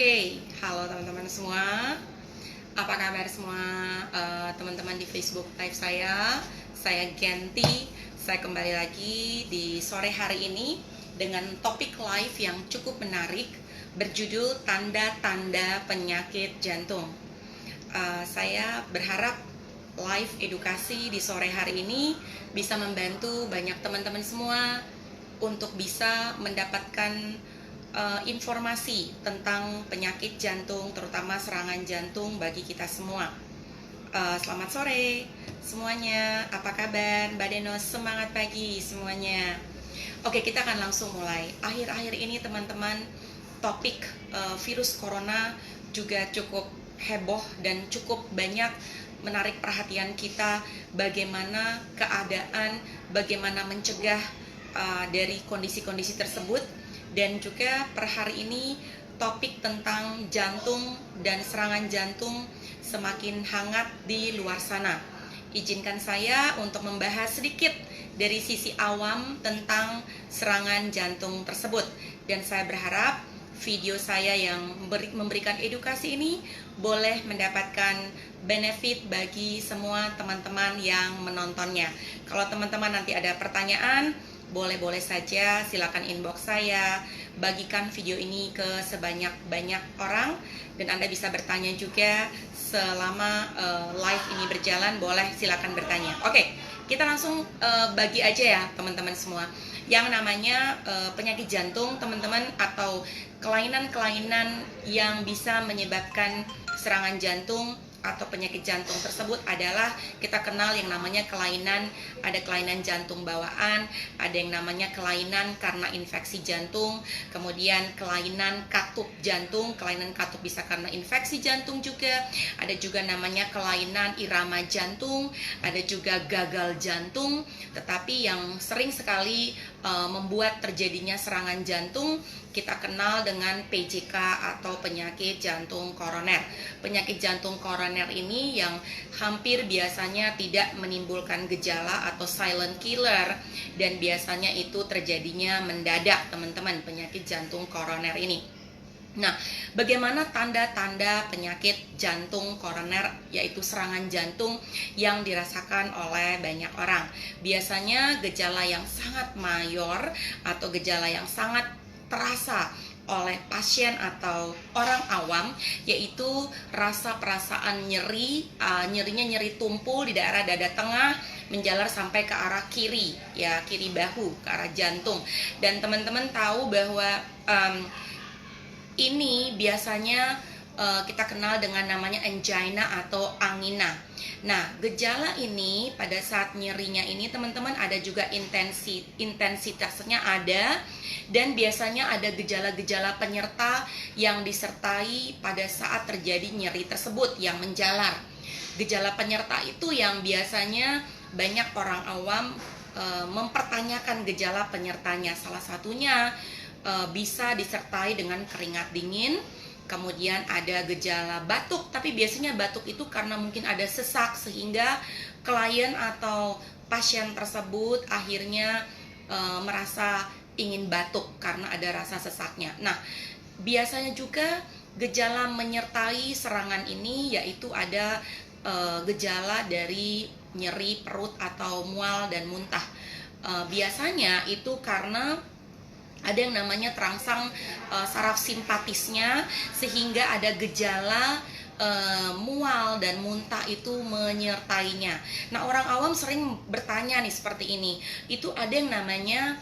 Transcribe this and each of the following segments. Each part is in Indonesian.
Oke, halo teman-teman semua. Apa kabar semua teman-teman di Facebook Live saya? Saya Genti. Saya kembali lagi di sore hari ini dengan topik live yang cukup menarik berjudul tanda-tanda penyakit jantung. Saya berharap live edukasi di sore hari ini bisa membantu banyak teman-teman semua untuk bisa mendapatkan informasi tentang penyakit jantung, terutama serangan jantung bagi kita semua. Selamat sore semuanya, apa kabar Mbak Denos? Semangat pagi semuanya. Oke, kita akan langsung mulai. Akhir-akhir ini teman-teman, topik virus corona juga cukup heboh dan cukup banyak menarik perhatian kita. Bagaimana keadaan, bagaimana mencegah dari kondisi-kondisi tersebut. Dan juga per hari ini topik tentang jantung dan serangan jantung semakin hangat di luar sana. Izinkan saya untuk membahas sedikit dari sisi awam tentang serangan jantung tersebut. Dan saya berharap video saya yang memberikan edukasi ini boleh mendapatkan benefit bagi semua teman-teman yang menontonnya. Kalau teman-teman nanti ada pertanyaan, boleh-boleh saja silakan inbox saya, bagikan video ini ke sebanyak-banyak orang, dan Anda bisa bertanya juga selama live ini berjalan. Boleh silakan bertanya. Oke, kita langsung bagi aja ya teman-teman semua. Yang namanya penyakit jantung teman-teman, atau kelainan-kelainan yang bisa menyebabkan serangan jantung atau penyakit jantung tersebut adalah kita kenal yang namanya kelainan. Ada kelainan jantung bawaan, ada yang namanya kelainan karena infeksi jantung, kemudian kelainan katup jantung. Kelainan katup bisa karena infeksi jantung juga. Ada juga namanya kelainan irama jantung, ada juga gagal jantung. Tetapi yang sering sekali membuat terjadinya serangan jantung kita kenal dengan PJK atau penyakit jantung koroner. Penyakit jantung koroner ini yang hampir biasanya tidak menimbulkan gejala atau silent killer, dan biasanya itu terjadinya mendadak teman-teman, penyakit jantung koroner ini. Nah, bagaimana tanda-tanda penyakit jantung koroner, yaitu serangan jantung yang dirasakan oleh banyak orang? Biasanya gejala yang sangat mayor atau gejala yang sangat terasa oleh pasien atau orang awam, yaitu rasa perasaan nyeri, nyerinya nyeri tumpul di daerah dada tengah, menjalar sampai ke arah kiri, ya kiri bahu, ke arah jantung. Dan teman-teman tahu bahwa ini biasanya kita kenal dengan namanya angina atau angina. Nah, gejala ini pada saat nyerinya ini teman-teman ada juga intensitasnya ada, dan biasanya ada gejala-gejala penyerta yang disertai pada saat terjadi nyeri tersebut yang menjalar. Gejala penyerta itu yang biasanya banyak orang awam mempertanyakan gejala penyertanya. Salah satunya bisa disertai dengan keringat dingin, kemudian ada gejala batuk, tapi biasanya batuk itu karena mungkin ada sesak sehingga klien atau pasien tersebut akhirnya merasa ingin batuk karena ada rasa sesaknya. Nah, biasanya juga gejala menyertai serangan ini yaitu ada gejala dari nyeri perut atau mual dan muntah. Biasanya itu karena ada yang namanya terangsang saraf simpatisnya, sehingga ada gejala mual dan muntah itu menyertainya. Nah, orang awam sering bertanya nih seperti ini, itu ada yang namanya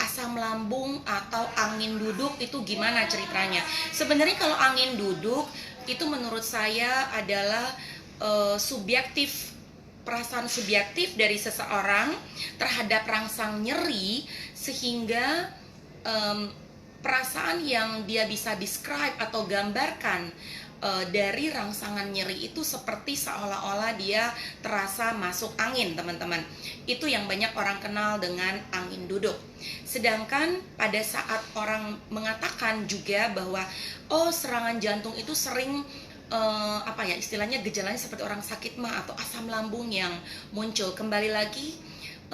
asam lambung atau angin duduk, itu gimana ceritanya? Sebenarnya kalau angin duduk itu menurut saya adalah subjektif, perasaan subjektif dari seseorang terhadap rangsang nyeri, sehingga perasaan yang dia bisa describe atau gambarkan dari rangsangan nyeri itu seperti seolah-olah dia terasa masuk angin, teman-teman. Itu yang banyak orang kenal dengan angin duduk. Sedangkan pada saat orang mengatakan juga bahwa serangan jantung itu sering istilahnya gejalanya seperti orang sakit mah atau asam lambung yang muncul. Kembali lagi,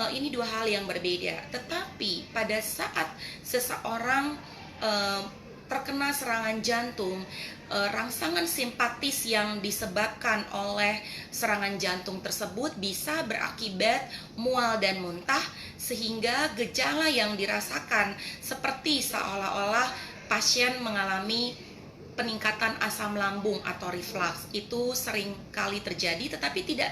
ini dua hal yang berbeda. Tetapi pada saat seseorang terkena serangan jantung, rangsangan simpatis yang disebabkan oleh serangan jantung tersebut bisa berakibat mual dan muntah, sehingga gejala yang dirasakan seperti seolah-olah pasien mengalami peningkatan asam lambung atau reflux. Itu sering kali terjadi, tetapi tidak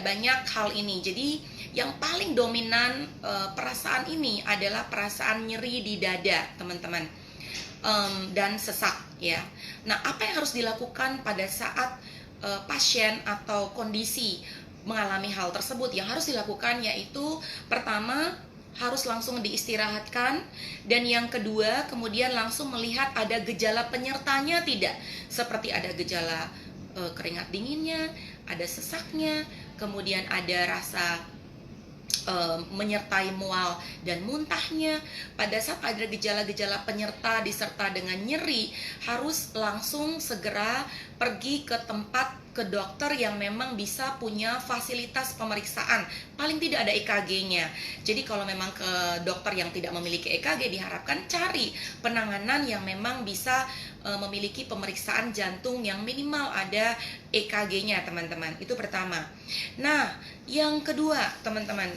banyak hal ini. Jadi yang paling dominan perasaan ini adalah perasaan nyeri di dada, teman-teman, dan sesak, ya. Nah, apa yang harus dilakukan pada saat pasien atau kondisi mengalami hal tersebut? Yang harus dilakukan yaitu pertama, harus langsung diistirahatkan, dan yang kedua kemudian langsung melihat ada gejala penyertanya tidak, seperti ada gejala keringat dinginnya, ada sesaknya, kemudian ada rasa menyertai mual dan muntahnya. Pada saat ada gejala-gejala penyerta diserta dengan nyeri, harus langsung segera pergi ke tempat, ke dokter yang memang bisa punya fasilitas pemeriksaan. Paling tidak ada EKG-nya. Jadi kalau memang ke dokter yang tidak memiliki EKG, diharapkan cari penanganan yang memang bisa memiliki pemeriksaan jantung yang minimal ada EKG-nya, teman-teman. Itu pertama. Nah, yang kedua, teman-teman,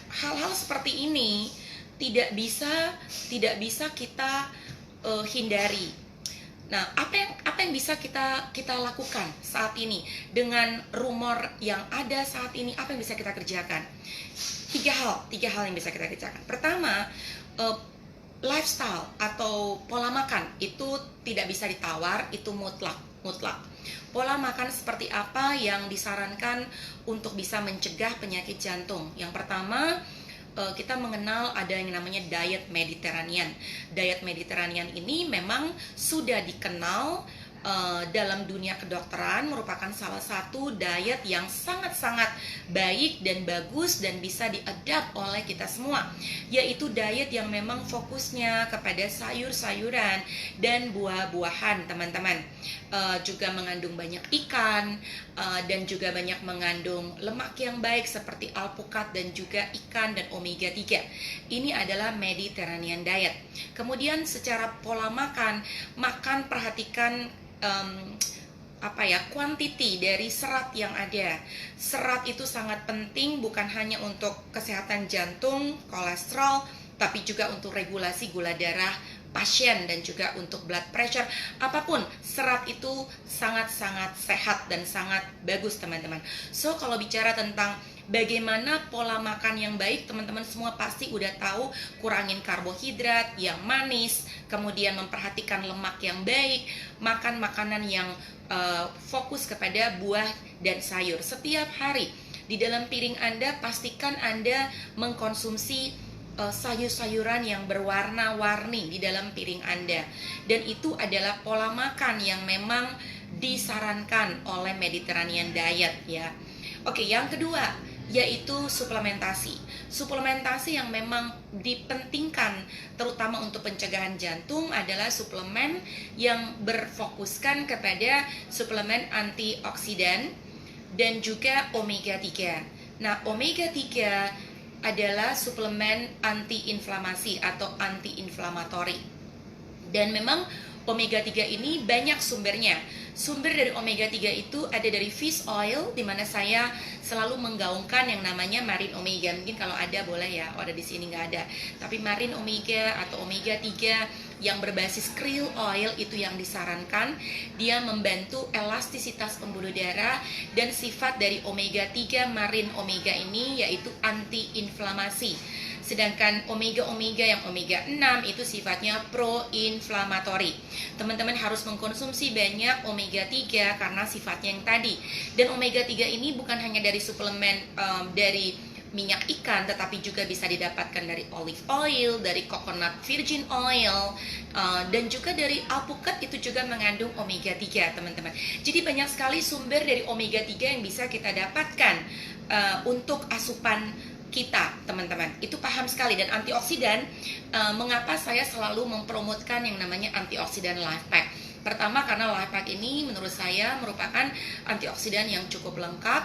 hal-hal seperti ini tidak bisa kita hindari. Nah, apa yang bisa kita lakukan saat ini dengan rumor yang ada saat ini? Apa yang bisa kita kerjakan? Tiga hal yang bisa kita kerjakan. Pertama, lifestyle atau pola makan itu tidak bisa ditawar, itu mutlak. Pola makan seperti apa yang disarankan untuk bisa mencegah penyakit jantung? Yang pertama, kita mengenal ada yang namanya diet Mediterranean. Diet Mediterranean ini memang sudah dikenal dalam dunia kedokteran, merupakan salah satu diet yang sangat-sangat baik dan bagus dan bisa diadapt oleh kita semua, yaitu diet yang memang fokusnya kepada sayur-sayuran dan buah-buahan, teman-teman. Juga mengandung banyak ikan, dan juga banyak mengandung lemak yang baik seperti alpukat dan juga ikan dan omega 3. Ini adalah Mediterranean diet. Kemudian secara pola makan perhatikan kuantiti dari serat yang ada. Serat itu sangat penting, bukan hanya untuk kesehatan jantung, kolesterol, tapi juga untuk regulasi gula darah pasien dan juga untuk blood pressure. Apapun, serat itu sangat-sangat sehat dan sangat bagus, teman-teman. So, kalau bicara tentang bagaimana pola makan yang baik, teman-teman semua pasti udah tahu, kurangin karbohidrat yang manis, kemudian memperhatikan lemak yang baik, makan makanan yang fokus kepada buah dan sayur setiap hari. Di dalam piring Anda, pastikan Anda mengkonsumsi sayur-sayuran yang berwarna-warni di dalam piring Anda. Dan itu adalah pola makan yang memang disarankan oleh Mediterranean diet, ya. Oke, yang kedua yaitu suplementasi. Suplementasi yang memang dipentingkan terutama untuk pencegahan jantung adalah suplemen yang berfokuskan kepada suplemen antioksidan dan juga omega 3. Nah, omega 3 adalah suplemen anti-inflamasi atau anti-inflamatori. Dan memang omega 3 ini banyak sumbernya. Sumber dari omega 3 itu ada dari fish oil, di mana saya selalu menggaungkan yang namanya marine omega. Mungkin kalau ada boleh ya, ada di sini nggak ada. Tapi marine omega atau omega 3 yang berbasis krill oil itu yang disarankan. Dia membantu elastisitas pembuluh darah, dan sifat dari omega 3 marine omega ini yaitu anti-inflamasi. Sedangkan omega-omega yang omega 6 itu sifatnya pro-inflamatori. Teman-teman harus mengkonsumsi banyak omega 3 karena sifatnya yang tadi. Dan omega 3 ini bukan hanya dari suplemen dari minyak ikan, tetapi juga bisa didapatkan dari olive oil, dari coconut virgin oil, dan juga dari alpukat itu juga mengandung omega 3, teman-teman. Jadi banyak sekali sumber dari omega 3 yang bisa kita dapatkan untuk asupan kita, teman-teman. Itu paham sekali. Dan antioksidan, mengapa saya selalu mempromotkan yang namanya antioksidan life pack? Pertama, karena life pack ini menurut saya merupakan antioksidan yang cukup lengkap,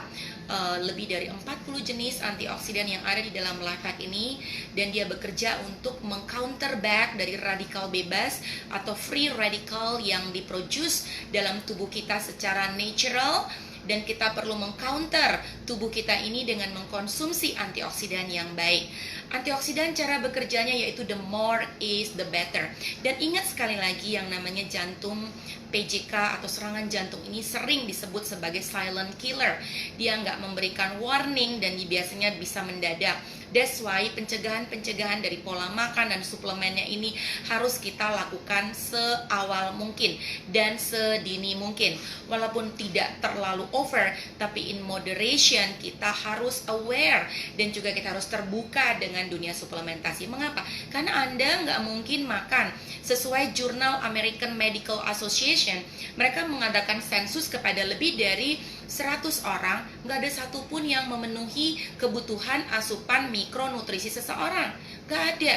lebih dari 40 jenis antioksidan yang ada di dalam life pack ini, dan dia bekerja untuk mengcounter back dari radikal bebas atau free radical yang diproduce dalam tubuh kita secara natural. Dan kita perlu mengcounter tubuh kita ini dengan mengkonsumsi antioksidan yang baik. Antioksidan cara bekerjanya yaitu the more is the better. Dan ingat sekali lagi, yang namanya jantung PJK atau serangan jantung ini sering disebut sebagai silent killer. Dia nggak memberikan warning dan biasanya bisa mendadak. That's why pencegahan dari pola makan dan suplemennya ini harus kita lakukan seawal mungkin dan sedini mungkin. Walaupun tidak terlalu over, tapi in moderation kita harus aware dan juga kita harus terbuka dengan dunia suplementasi. Mengapa? Karena Anda nggak mungkin makan. Sesuai jurnal American Medical Association, mereka mengadakan sensus kepada lebih dari 100 orang, nggak ada satupun yang memenuhi kebutuhan asupan mikronutrisi seseorang. Nggak ada.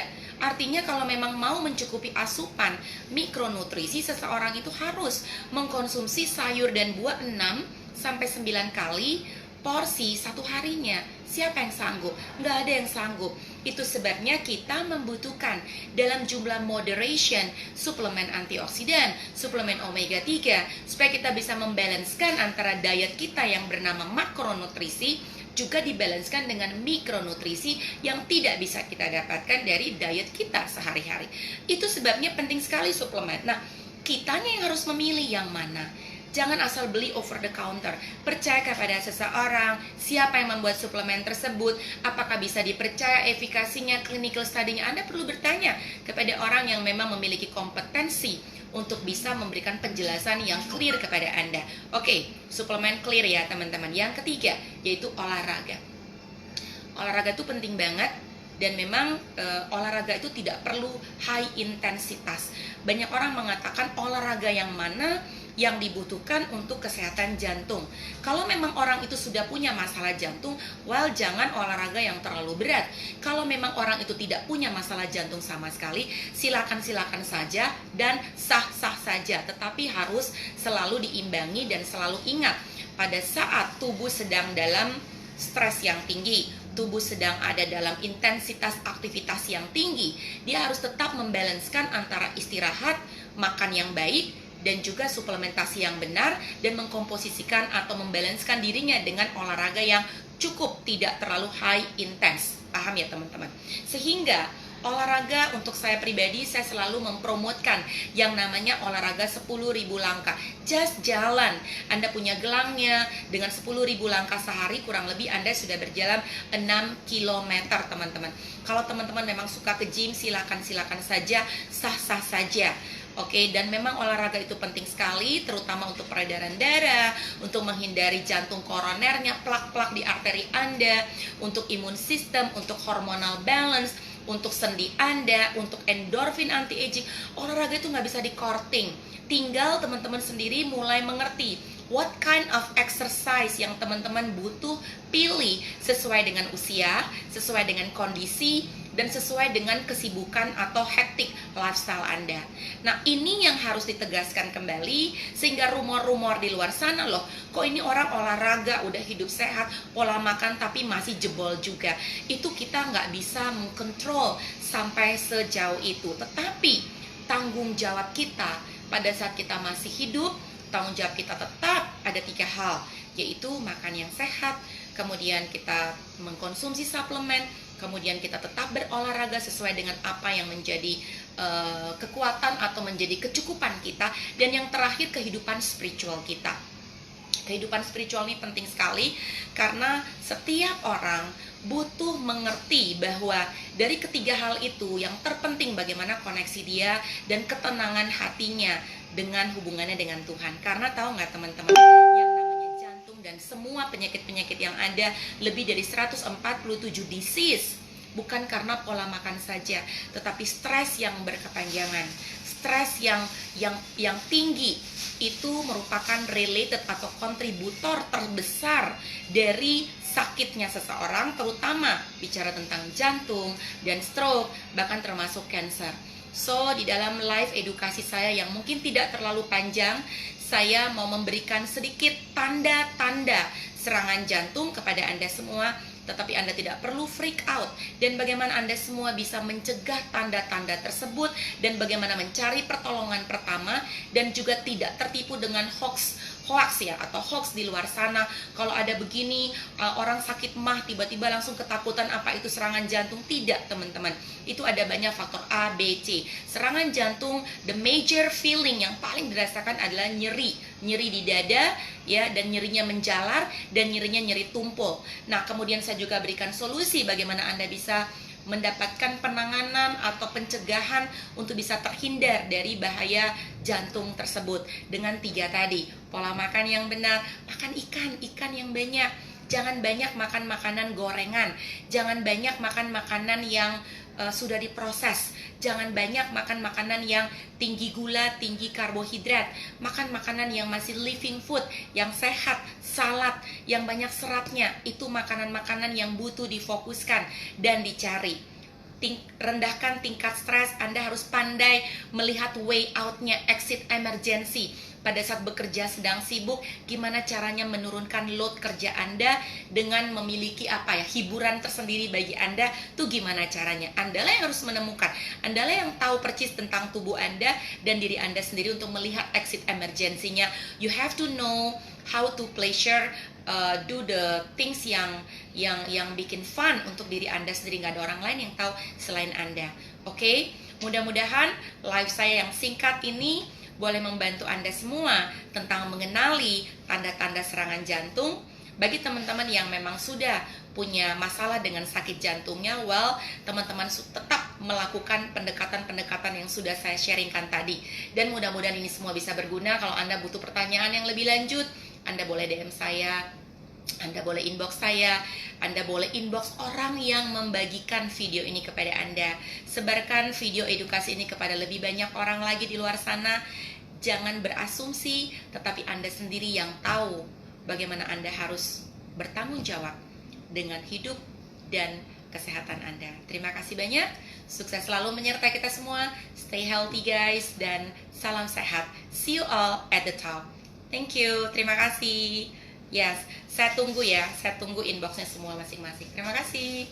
Artinya kalau memang mau mencukupi asupan mikronutrisi, seseorang itu harus mengkonsumsi sayur dan buah 6-9 kali porsi satu harinya. Siapa yang sanggup? Nggak ada yang sanggup. Itu sebabnya kita membutuhkan dalam jumlah moderation suplemen antioksidan, suplemen omega 3, supaya kita bisa membalanskan antara diet kita yang bernama makronutrisi juga dibalanskan dengan mikronutrisi yang tidak bisa kita dapatkan dari diet kita sehari-hari. Itu sebabnya penting sekali suplemen. Nah, kitanya yang harus memilih yang mana. Jangan asal beli over the counter. Percaya kepada seseorang, siapa yang membuat suplemen tersebut, apakah bisa dipercaya efikasinya, clinical study-nya. Anda perlu bertanya kepada orang yang memang memiliki kompetensi untuk bisa memberikan penjelasan yang clear kepada Anda. Oke, suplemen clear ya teman-teman. Yang ketiga, yaitu olahraga. Olahraga itu penting banget. Dan memang olahraga itu tidak perlu high intensitas. Banyak orang mengatakan olahraga yang mana yang dibutuhkan untuk kesehatan jantung. Kalau memang orang itu sudah punya masalah jantung, well, jangan olahraga yang terlalu berat. Kalau memang orang itu tidak punya masalah jantung sama sekali, silakan saja dan sah-sah saja. Tetapi harus selalu diimbangi dan selalu ingat, pada saat tubuh sedang dalam stres yang tinggi, tubuh sedang ada dalam intensitas aktivitas yang tinggi, dia harus tetap membalanskan antara istirahat, makan yang baik, dan juga suplementasi yang benar, dan mengkomposisikan atau membalanskan dirinya dengan olahraga yang cukup, tidak terlalu high intense. Paham ya teman-teman? Sehingga olahraga untuk saya pribadi, saya selalu mempromotkan yang namanya olahraga 10.000 langkah. Just jalan. Anda punya gelangnya, dengan 10.000 langkah sehari kurang lebih Anda sudah berjalan 6 km teman-teman. Kalau teman-teman memang suka ke gym, silakan saja, sah-sah saja. Oke, dan memang olahraga itu penting sekali, terutama untuk peredaran darah, untuk menghindari jantung koronernya, plak-plak di arteri Anda, untuk imun sistem, untuk hormonal balance, untuk sendi Anda, untuk endorfin anti-aging. Olahraga itu nggak bisa di-courting. Tinggal teman-teman sendiri mulai mengerti what kind of exercise yang teman-teman butuh, pilih sesuai dengan usia, sesuai dengan kondisi, dan sesuai dengan kesibukan atau hektik lifestyle Anda. Nah, ini yang harus ditegaskan kembali, sehingga rumor-rumor di luar sana loh, kok ini orang olahraga, udah hidup sehat, pola makan tapi masih jebol juga. Itu kita nggak bisa mengkontrol sampai sejauh itu. Tetapi tanggung jawab kita pada saat kita masih hidup, tanggung jawab kita tetap ada 3 hal, yaitu makan yang sehat, kemudian kita mengkonsumsi suplemen, kemudian kita tetap berolahraga sesuai dengan apa yang menjadi kekuatan atau menjadi kecukupan kita, dan yang terakhir kehidupan spiritual kita. Kehidupan spiritual ini penting sekali karena setiap orang butuh mengerti bahwa dari ketiga hal itu yang terpenting bagaimana koneksi dia dan ketenangan hatinya dengan hubungannya dengan Tuhan. Karena tahu nggak teman-teman, yang namanya jantung dan semua penyakit-penyakit yang ada, lebih dari 147 disease, bukan karena pola makan saja, tetapi stres yang berkepanjangan, stres yang tinggi, itu merupakan related atau kontributor terbesar dari sakitnya seseorang, terutama bicara tentang jantung dan stroke, bahkan termasuk cancer. So, di dalam live edukasi saya yang mungkin tidak terlalu panjang, saya mau memberikan sedikit tanda-tanda serangan jantung kepada Anda semua, tetapi Anda tidak perlu freak out. Dan bagaimana Anda semua bisa mencegah tanda-tanda tersebut, dan bagaimana mencari pertolongan pertama, dan juga tidak tertipu dengan hoax ya, atau hoax di luar sana. Kalau ada begini, orang sakit mah tiba-tiba langsung ketakutan apa itu serangan jantung. Tidak, teman-teman. Itu ada banyak faktor A, B, C. Serangan jantung, the major feeling yang paling dirasakan adalah nyeri di dada, ya, dan nyerinya menjalar, dan nyeri tumpul. Nah, kemudian saya juga berikan solusi bagaimana Anda bisa mendapatkan penanganan atau pencegahan untuk bisa terhindar dari bahaya jantung tersebut dengan 3 tadi. Pola makan yang benar, makan ikan yang banyak. Jangan banyak makan makanan gorengan, jangan banyak makan makanan yang sudah diproses, jangan banyak makan makanan yang tinggi gula, tinggi karbohidrat. Makan makanan yang masih living food, yang sehat, salad, yang banyak seratnya. Itu makanan-makanan yang butuh difokuskan dan dicari. Rendahkan tingkat stres. Anda harus pandai melihat way out-nya, exit emergency. Pada saat bekerja sedang sibuk, gimana caranya menurunkan load kerja Anda dengan memiliki hiburan tersendiri bagi Anda. Tuh gimana caranya? Anda lah yang harus menemukan. Anda lah yang tahu persis tentang tubuh Anda dan diri Anda sendiri untuk melihat exit emergency-nya. You have to know how to pleasure, do the things yang bikin fun untuk diri Anda sendiri. Nggak ada orang lain yang tahu selain Anda. Oke? Mudah-mudahan live saya yang singkat ini boleh membantu Anda semua tentang mengenali tanda-tanda serangan jantung. Bagi teman-teman yang memang sudah punya masalah dengan sakit jantungnya, teman-teman tetap melakukan pendekatan-pendekatan yang sudah saya sharingkan tadi. Dan mudah-mudahan ini semua bisa berguna. Kalau Anda butuh pertanyaan yang lebih lanjut, Anda boleh DM saya, Anda boleh inbox saya, Anda boleh inbox orang yang membagikan video ini kepada Anda. Sebarkan video edukasi ini kepada lebih banyak orang lagi di luar sana. Jangan berasumsi, tetapi Anda sendiri yang tahu bagaimana Anda harus bertanggung jawab dengan hidup dan kesehatan Anda. Terima kasih banyak, sukses selalu menyertai kita semua. Stay healthy guys, dan salam sehat. See you all at the top. Thank you, terima kasih. Yes, saya tunggu inboxnya semua masing-masing. Terima kasih.